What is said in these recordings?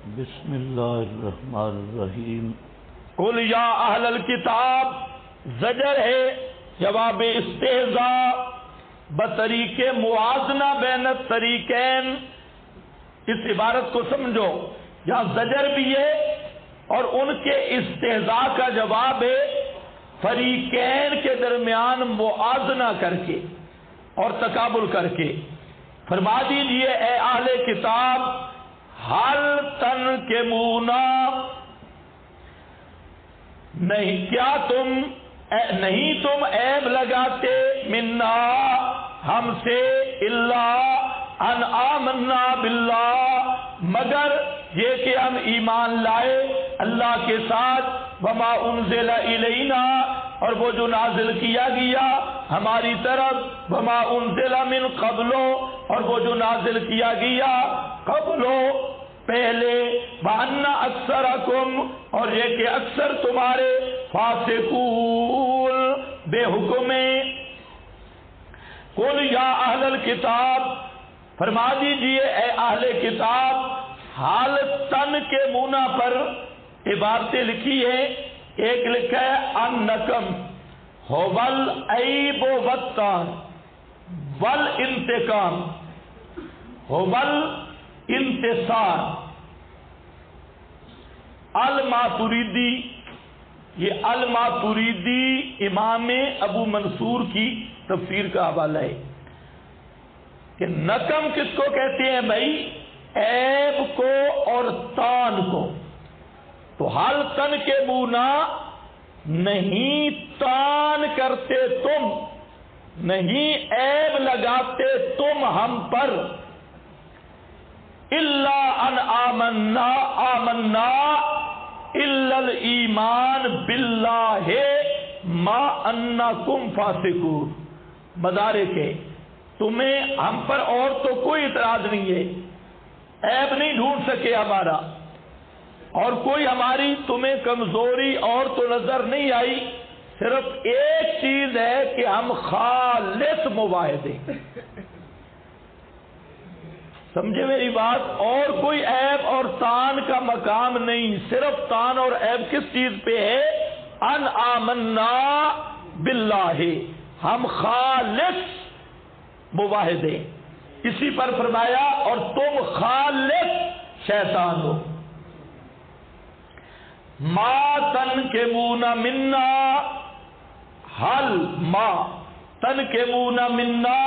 بسم اللہ الرحمن الرحیم۔ قل یا اہل الکتاب، زجر ہے جواب استہزاء بطریق موازنہ بین الطریقین۔ اس عبارت کو سمجھو، یہاں زجر بھی ہے اور ان کے استہزاء کا جواب ہے فریقین کے درمیان موازنہ کر کے اور تقابل کر کے۔ فرما دیجئے اے اہل کتاب، حل تنکمون، نہیں کیا نہیں تم عیب لگاتے منا، ہم سے، الا ان آمنا باللہ، مگر یہ کہ ہم ایمان لائے اللہ کے ساتھ، وما انزل الینا، اور وہ جو نازل کیا گیا ہماری طرف، وما انزل من قبلو، اور وہ جو نازل کیا گیا قبلو پہلے، وان اکثرکم، اور یہ کہ اکثر تمہارے، فاسقون، بے حکمیں۔ قل یا اہل الکتاب، فرما دیجئے اے اہل کتاب، حال تن کے مونا پر عبارتیں لکھی ہیں۔ ایک لکھا ہے انکم ہوول عیب والتان والانتقام ہوول انتصار۔ الماتریدی، یہ الماتریدی امام ابو منصور کی تفسیر کا حوالہ ہے کہ نکم کس کو کہتے ہیں بھائی؟ عیب کو اور تان کو۔ تو حل تن کے مونا، نہیں تان کرتے تم، نہیں عیب لگاتے تم ہم پر، الا ان آمنا الا الایمان باللہ ما انکم فاسقون۔ مدارک ہے، تمہیں ہم پر اور تو کوئی اعتراض نہیں ہے، عیب نہیں ڈھونڈ سکے ہمارا، اور کوئی ہماری تمہیں کمزوری اور تو نظر نہیں آئی، صرف ایک چیز ہے کہ ہم خالص موحد ہیں۔ سمجھے میری بات؟ اور کوئی عیب اور تان کا مقام نہیں، صرف تان اور عیب کس چیز پہ ہے؟ ان آمنا باللہ، ہم خالص موحد ہیں۔ اسی پر فرمایا اور تم خالص شیطان ہو۔ ما تنکمون منا، حل ما تنکمون منا،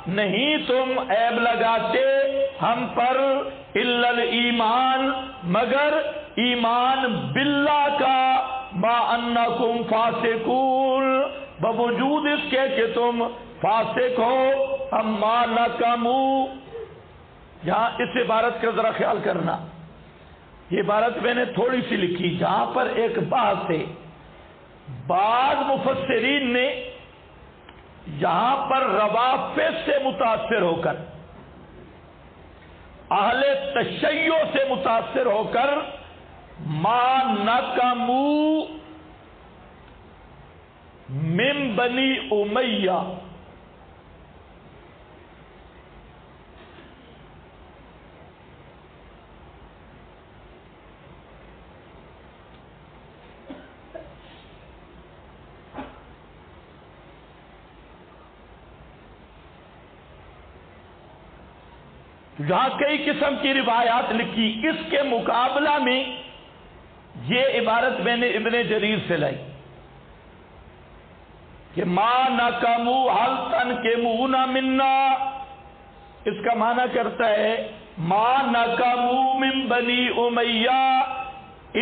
نہیں تم عیب لگاتے ہم پر، الا الایمان، مگر ایمان باللہ کا، ما انکم فاسقون، بوجود اس کے کہ تم فاسق ہو۔ اما نکمو، یہاں اس عبارت کا ذرا خیال کرنا، یہ عبارت میں نے تھوڑی سی لکھی جہاں پر ایک بحث ہے۔ بعض مفسرین نے یہاں پر روافض سے متاثر ہو کر، اہل تشیع سے متاثر ہو کر، ما نکمو من بنی امیہ، جہاں کئی قسم کی روایات لکھی، اس کے مقابلہ میں یہ عبارت میں نے ابن جریر سے لائی کہ ما نکمو حل تنکمون منا، اس کا معنی کرتا ہے ما نکمو من بنی امیہ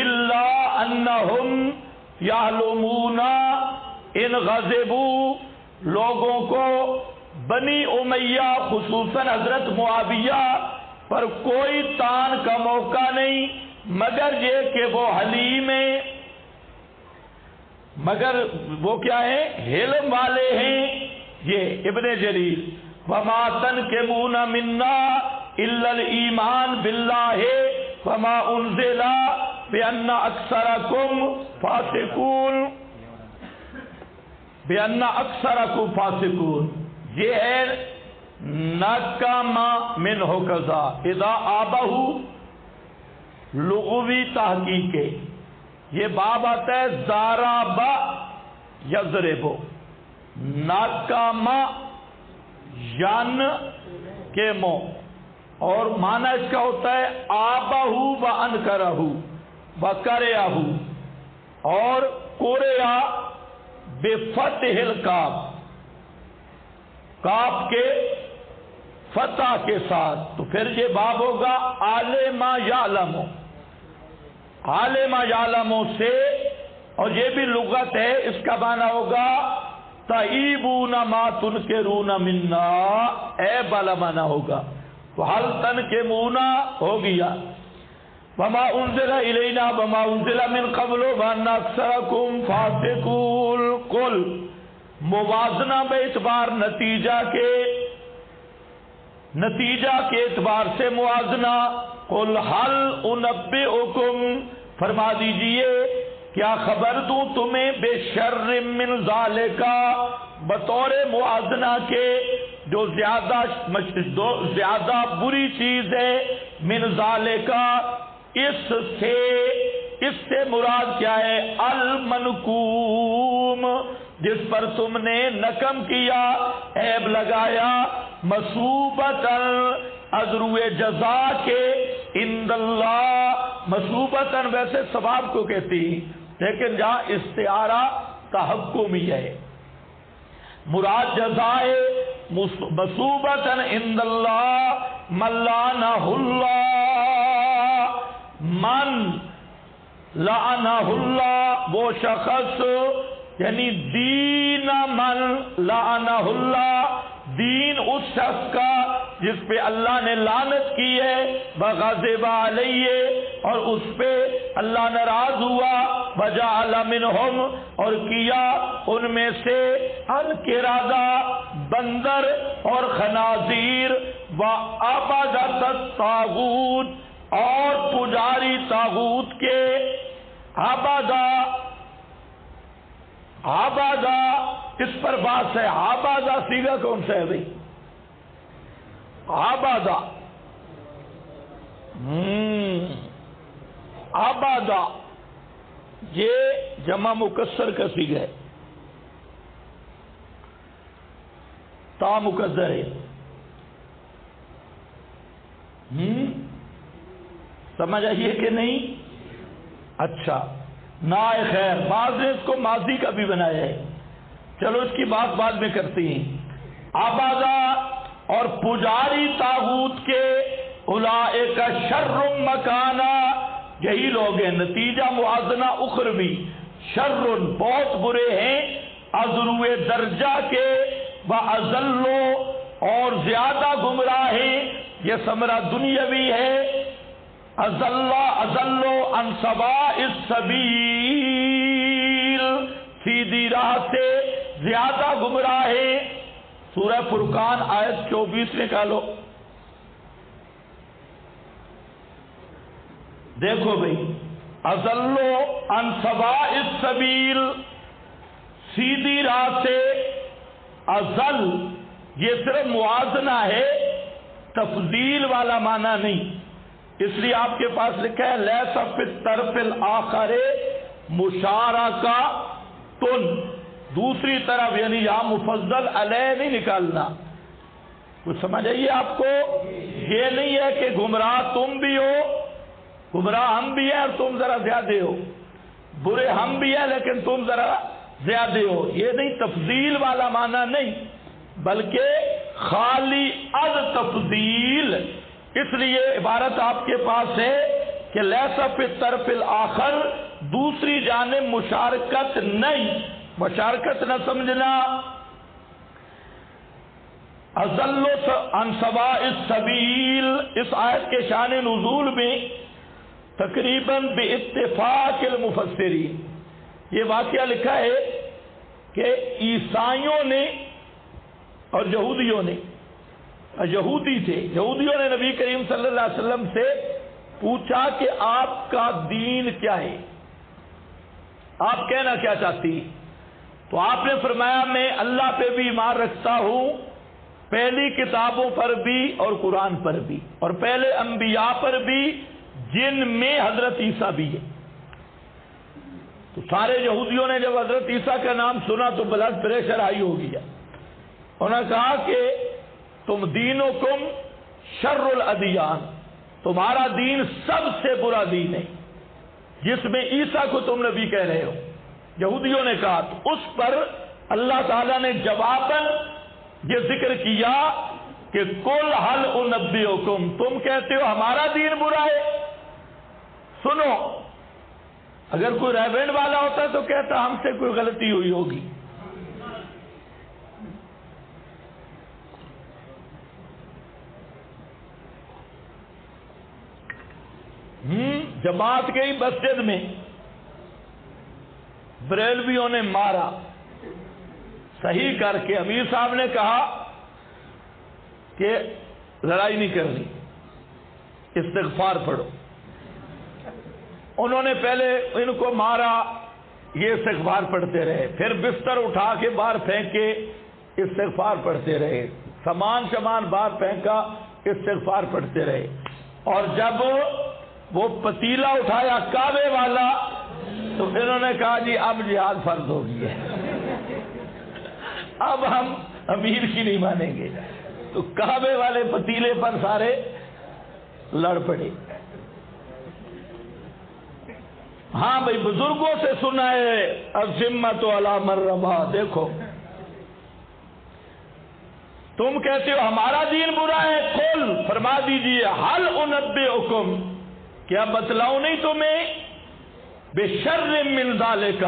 الا انہم یعلمون ان غضبوا، لوگوں کو بنی امیہ خصوصاً حضرت معاویہ پر کوئی تان کا موقع نہیں، مگر یہ کہ وہ حلیم ہیں، مگر وہ کیا ہے؟ حلم والے ہیں۔ یہ ابن جریر، وما تنکمون منا الا الایمان باللہ وما انزل بان اکثرکم فاسقون، بان اکثرکم فاسقون، یہ ہے نکما منہ کذا اذا آبہ لغوی تحقیق ہے، یہ باب آتا ہے ضرب یضرب، ناکام ینکم، اور معنی اس کا ہوتا ہے آبہ و انکرہ و کرہ، اور قرئ بفتح الکاف، کاف کے فتح کے ساتھ، تو پھر یہ باب ہوگا عالم یعلم، عالم یعلم سے، اور یہ بھی لغت ہے، اس کا معنی ہوگا تعیبون ما تنکرون منا، عیب والا معنی ہوگا، تو حل تنکمون ہو گیا، وما انزل الینا وما انزل من قبل وان اکثرکم فاسقون، قل موازنہ بے اعتبار نتیجہ کے اعتبار سے موازنہ، قل حل انبئکم، فرما دیجئے کیا خبر دوں تمہیں بے شر من ذالکا، بطور موازنہ کے جو زیادہ بری چیز ہے، من ذالکا، اس سے مراد کیا ہے، المنکوم، جس پر تم نے نکم کیا، عیب لگایا، مصوبتاً، ازروئے جزا کے، عند اللہ، مصوبتاً ویسے ثواب کو کہتی، لیکن جہاں استعارہ تحکمی ہے، مراد جزائے مصوبتاً عند اللہ، من لعنہ اللہ، من لعنہ اللہ، وہ شخص، یعنی دین من لعنہ اللہ، دین اس شخص کا جس پہ اللہ نے لعنت کی ہے، وغضب علیہ، اور اس پہ اللہ ناراض ہوا، وجعل منہم، اور کیا ان میں سے القردہ، بندر اور خنازیر، وعبدۃ الطاغوت، اور پجاری طاغوت کے، عبادہ اس پر بات ہے، عبادہ سیگا کون سا ہے بھائی؟ عبادہ یہ جمع مکسر کا سیگا ہے، تا مقدر ہے، سمجھ آئیے کہ نہیں؟ اچھا، نائے خیر، بعض نے اس کو ماضی کا بھی بنایا ہے، چلو اس کی بات بعد میں کرتی ہیں۔ آبادہ اور پجاری طاغوت کے، اولئک شر مکانا، یہی لوگ ہیں، نتیجہ موازنہ اخروی، شر بہت برے ہیں، ازروئے درجہ کے، وَأَضَلُّ اور زیادہ گمراہ ہیں، یہ ثمرہ دنیاوی ہے، اضل عن سواء السبیل، سیدھی راہ سے زیادہ گمراہ ہے، سورہ فرقان آیت 24 نکالو، دیکھو بھئی، اضل عن سواء السبیل، سیدھی راہ سے، اضل یہ صرف موازنہ ہے، تفضیل والا معنی نہیں، اس لیے آپ کے پاس لکھا ہے لیس فی الطرف الآخر مشارکۃ، دوسری طرف، یعنی یہاں مفضل علیہ نہیں نکالنا، کچھ سمجھ آئیے آپ کو؟ یہ نہیں ہے کہ گمراہ تم بھی ہو، گمراہ ہم بھی ہیں اور تم ذرا زیادہ ہو، برے ہم بھی ہیں لیکن تم ذرا زیادہ ہو، یہ نہیں، تفضیل والا معنی نہیں، بلکہ خالی از تفضیل، اس لیے عبارت آپ کے پاس ہے کہ لیس فی الطرف الآخر، دوسری جانب مشارکت نہیں، مشارکت نہ سمجھنا، اضل عن سواء السبیل، اس آیت کے شان نزول میں تقریباً باتفاق المفسرین یہ واقعہ لکھا ہے کہ عیسائیوں نے اور یہودیوں نے، یہودی تھے، یہودیوں نے نبی کریم صلی اللہ علیہ وسلم سے پوچھا کہ آپ کا دین کیا ہے، آپ کہنا کیا چاہتی؟ تو آپ نے فرمایا میں اللہ پہ بھی ایمان رکھتا ہوں، پہلی کتابوں پر بھی اور قرآن پر بھی، اور پہلے انبیاء پر بھی، جن میں حضرت عیسیٰ بھی ہے۔ تو سارے یہودیوں نے جب حضرت عیسیٰ کا نام سنا تو بلڈ پریشر ہائی ہو گیا۔ انہوں نے کہا کہ تم دینکم شر الادیان، تمہارا دین سب سے برا دین ہے جس میں عیسیٰ کو تم نبی کہہ رہے ہو۔ یہودیوں نے کہا، تو اس پر اللہ تعالیٰ نے جواباً یہ ذکر کیا کہ قل هل انبئکم، تم کہتے ہو ہمارا دین برا ہے۔ سنو، اگر کوئی ریورنڈ والا ہوتا تو کہتا ہم سے کوئی غلطی ہوئی ہوگی۔ جماعت گئی مسجد میں، بریلویوں نے مارا، صحیح کر کے امیر صاحب نے کہا کہ لڑائی نہیں کرنی، استغفار پڑھو۔ انہوں نے پہلے ان کو مارا، یہ استغفار پڑھتے رہے، پھر بستر اٹھا کے باہر پھینکے، استغفار پڑھتے رہے، سامان باہر پھینکا، استغفار پڑھتے رہے، اور جب وہ پتیلا اٹھایا کعبے والا تو انہوں نے کہا جی اب جہاد فرض ہو گئی ہے، اب ہم امیر کی نہیں مانیں گے۔ تو کعبے والے پتیلے پر سارے لڑ پڑے۔ ہاں بھائی، بزرگوں سے سنا ہے الذمۃ علی من رمى، دیکھو تم کہتے ہو ہمارا دین برا ہے، قل فرما دیجئے هل انبئکم، کیا بتلاؤں نہیں تمہیں بشر من ذالک،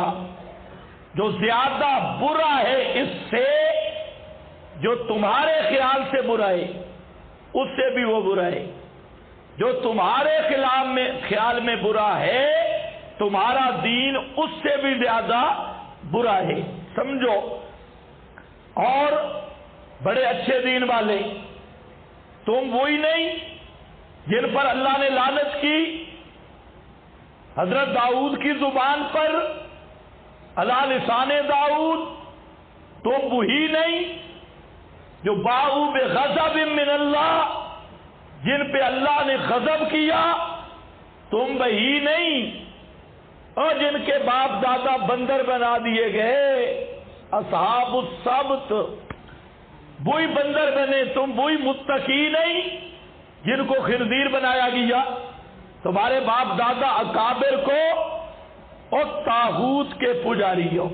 جو زیادہ برا ہے اس سے، جو تمہارے خیال سے برا ہے اس سے بھی وہ برا ہے، جو تمہارے خیال میں برا ہے تمہارا دین اس سے بھی زیادہ برا ہے، سمجھو۔ اور بڑے اچھے دین والے تم وہی نہیں جن پر اللہ نے لعنت کی، حضرت داؤد کی زبان پر علی لسان داؤد، تم وہی نہیں جو باؤ بغضب من اللہ، جن پہ اللہ نے غضب کیا، تم وہی نہیں اور جن کے باپ دادا بندر بنا دیے گئے، اصحاب السبت، وہی بندر بنے، تم وہی متقی نہیں جن کو خنزیر بنایا گیا، تمہارے باپ دادا اکابر کو، اور طاغوت کے پجاریوں،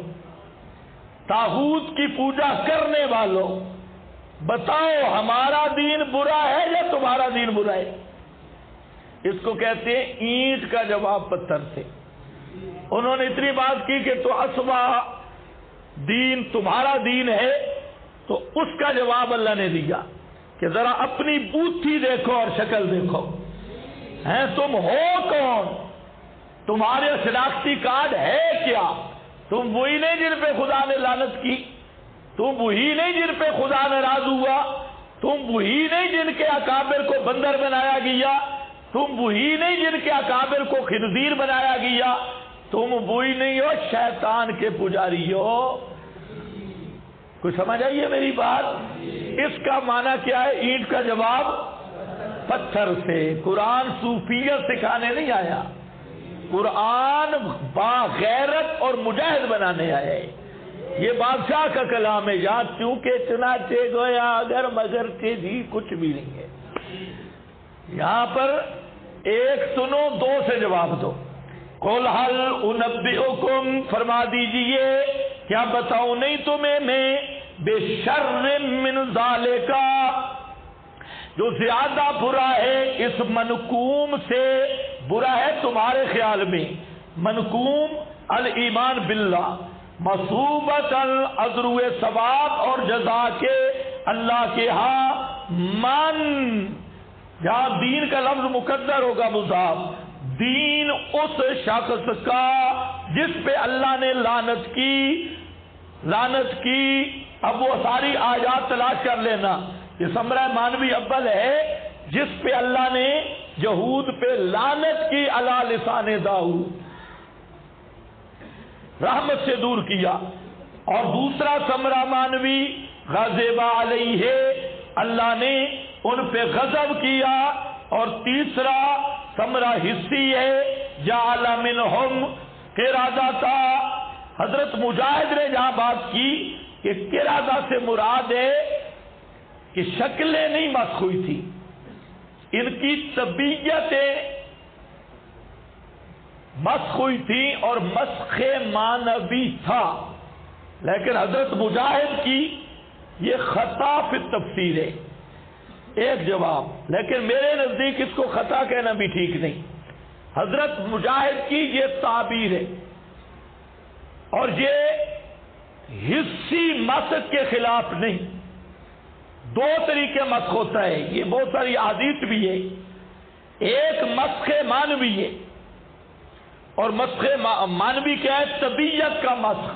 طاغوت کی پوجا کرنے والوں، بتاؤ ہمارا دین برا ہے یا تمہارا دین برا ہے؟ اس کو کہتے ہیں اینٹ کا جواب پتھر سے۔ انہوں نے اتنی بات کی کہ تو اسوا دین تمہارا دین ہے، تو اس کا جواب اللہ نے دیا کہ ذرا اپنی بوتھی دیکھو اور شکل دیکھو، ہیں تم ہو کون، تمہارے شناختی کارڈ ہے کیا؟ تم وہی نہیں جن پہ خدا نے لعنت کی، تم وہی نہیں جن پہ خدا ناراض ہوا، تم وہی نہیں جن کے اکابر کو بندر بنایا گیا، تم وہی نہیں جن کے اکابر کو خنزیر بنایا گیا، تم وہی نہیں ہو شیطان کے پجاری ہو۔ کوئی سمجھ آئیے میری بات؟ اس کا معنی کیا ہے؟ اینٹ کا جواب پتھر سے۔ قرآن صوفیت سکھانے نہیں آیا، قرآن باغیرت اور مجاہد بنانے آئے۔ یہ بادشاہ کا کلام ہے، یہاں چونکہ چنانچہ گویا اگر مگر کے بھی کچھ بھی نہیں ہے۔ یہاں پر ایک سنو، دو سے جواب دو۔ قل هل انبئکم، فرما دیجئے کیا بتاؤں نہیں تمہیں میں بشر من ذالک، جو زیادہ برا ہے اس منکوم سے، برا ہے تمہارے خیال میں، منکوم الایمان باللہ، مصوبت الاجر ثواب اور جزا کے اللہ کے ہاں، من جہاں دین کا لفظ مقدر ہوگا مضاف، دین اس شخص کا جس پہ اللہ نے لعنت کی۔ اب وہ ساری آیات تلاش کر لینا، یہ ثمرہ مانوی اول ہے جس پہ اللہ نے یہود پہ لعنت کی، علی لسان داؤد، رحمت سے دور کیا۔ اور دوسرا ثمرہ مانوی غضب علیہ، اللہ نے ان پہ غضب کیا۔ اور تیسرا ثمرہ حصی ہے، جعل منہم قرادۃ، حضرت مجاہد نے جہاں بات کی کہ قرادہ سے مراد ہے کہ شکلیں نہیں مسخ ہوئی تھی، ان کی طبیعتیں مسخ ہوئی تھی اور مسخ معنوی تھا، لیکن حضرت مجاہد کی یہ خطا فی التفسیر ہے۔ ایک جواب، لیکن میرے نزدیک اس کو خطا کہنا بھی ٹھیک نہیں، حضرت مجاہد کی یہ تعبیر ہے، اور یہ حصی مسخ کے خلاف نہیں۔ دو طریقے مسخ ہوتا ہے، یہ بہت ساری احادیث بھی ہے، ایک مسخ معنوی ہے، اور مسخ معنوی کیا ہے؟ طبیعت کا مسخ۔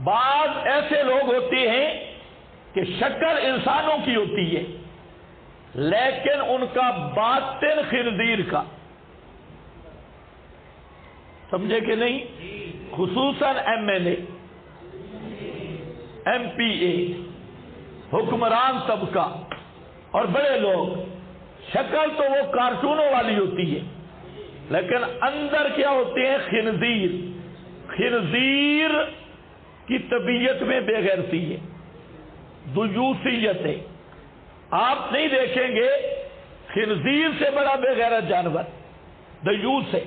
بعض ایسے لوگ ہوتے ہیں کہ شکل انسانوں کی ہوتی ہے لیکن ان کا باطن خنزیر کا، سمجھے کہ نہیں؟ خصوصاً M L A, M P A, حکمران طبقہ اور بڑے لوگ، شکل تو وہ کارٹونوں والی ہوتی ہے لیکن اندر کیا ہوتے ہیں؟ خنزیر۔ خنزیر کی طبیعت میں بے غیرتی ہے، دیوسیت ہے، آپ نہیں دیکھیں گے خنزیر سے بڑا بے غیرت جانور دیوس ہے۔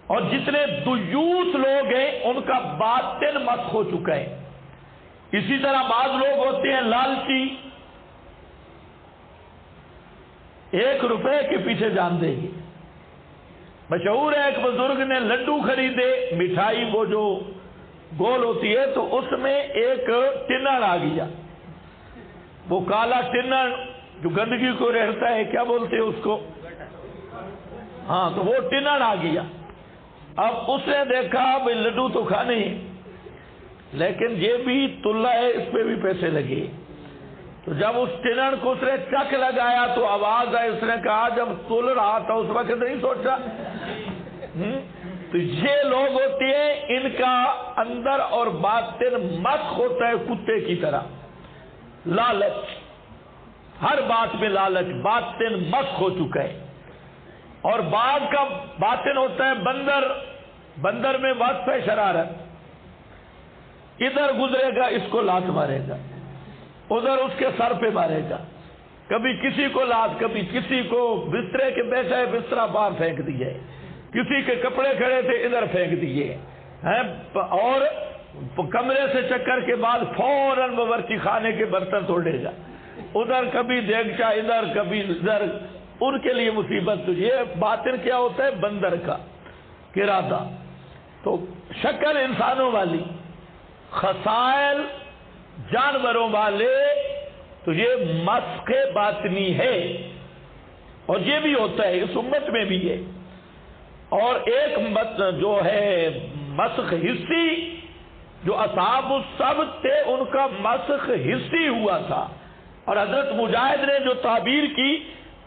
اور جتنے دیوس لوگ ہیں ان کا باطن مسخ ہو چکا ہے۔ اسی طرح بعض لوگ ہوتے ہیں لالچی، 1 روپے کے پیچھے جان دیں گے۔ مشہور ہے ایک بزرگ نے لڈو خریدے، مٹھائی وہ جو گول ہوتی ہے تو اس میں ایک ٹنن آ گیا، وہ کالا ٹنن جو گندگی کو رہتا ہے، کیا بولتے ہیں اس کو؟ ہاں، تو وہ ٹنن آ گیا۔ اب اس نے دیکھا بھائی لڈو تو کھانے ہیں لیکن یہ بھی تلا ہے، اس پہ بھی پیسے لگے، تو جب اس ٹنن کو اس نے چک لگایا تو آواز آئی، اس نے کہا جب تل رہا تھا اس وقت نہیں سوچا۔ تو یہ لوگ ہوتے ہیں، ان کا اندر اور باطن مسخ ہوتا ہے کتے کی طرح، لالچ، ہر بات میں لالچ، باطن مسخ ہو چکا ہے۔ اور بعض کا باطن ہوتا ہے بندر، بندر میں وصف ہے شرارت، ادھر گزرے گا اس کو لات مارے گا، ادھر اس کے سر پہ مارے گا، کبھی کسی کو لات، کبھی کسی کو، بسترے کے بیٹھا ہے بسترا باہر پھینک دیے، کسی کے کپڑے کھڑے تھے ادھر پھینک دیے، اور کمرے سے چکر کے بعد فوراً باورچی خانے کے برتن توڑے گا، ادھر کبھی دیگچا ادھر کبھی ادھر، ان کے لیے مصیبت۔ تو یہ باطن کیا ہوتا ہے؟ بندر کا قرادہ۔ تو شکل انسانوں والی، خصائل جانوروں والے، تو یہ مسخ باطنی ہے، اور یہ بھی ہوتا ہے اس امت میں بھی ہے۔ اور ایک جو ہے مسخ حصی، جو اصحاب السبت تھے ان کا مسخ حصی ہوا تھا، اور حضرت مجاہد نے جو تعبیر کی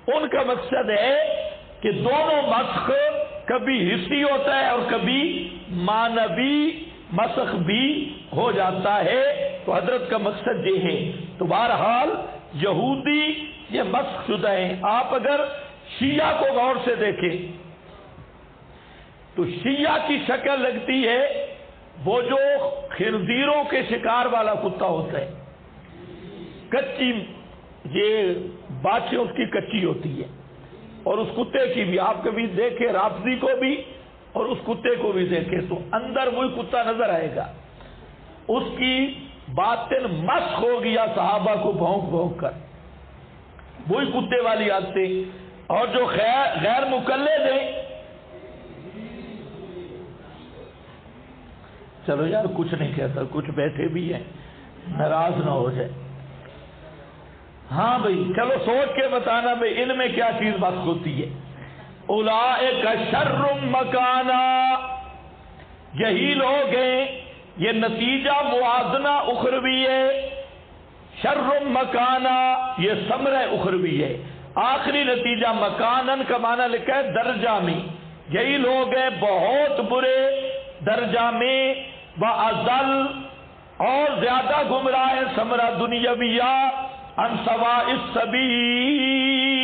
ان کا مقصد ہے کہ دونوں مسخ کبھی حصی ہوتا ہے اور کبھی معنوی مسخ بھی ہو جاتا ہے، تو حضرت کا مقصد یہ ہے۔ تو بہرحال یہودی یہ مسخ شدہ ہیں۔ آپ اگر شیعہ کو غور سے دیکھیں تو شیعہ کی شکل لگتی ہے وہ جو خنزیروں کے شکار والا کتا ہوتا ہے، کچی، یہ باچیں اس کی کچی ہوتی ہے، اور اس کتے کی بھی آپ کبھی دیکھیں، رافضی کو بھی اور اس کتے کو بھی دیکھیں تو اندر وہی کتا نظر آئے گا، اس کی باطن مسخ ہو گیا صحابہ کو بھونک بھونک کر، وہی کتے والی عادتیں۔ اور جو غیر مقلد ہیں، چلو یار کچھ نہیں کہتا، کچھ بیٹھے بھی ہیں، ناراض نہ ہو جائے، ہاں بھائی چلو سوچ کے بتانا بھائی ان میں کیا چیز مسخ ہوتی ہے۔ اولئک شر مکانا، یہی لوگ ہیں، یہ نتیجہ موازنہ اخروی ہے، شر مکانا یہ ثمرہ اخروی ہے، آخری نتیجہ مکانن کا معنی لکھا ہے درجہ میں، یہی لوگ ہیں بہت برے درجہ میں، وَأَضَلَّ اور زیادہ گمراہ ہے، ثمرہ دنیاویہ عن سواء السبیل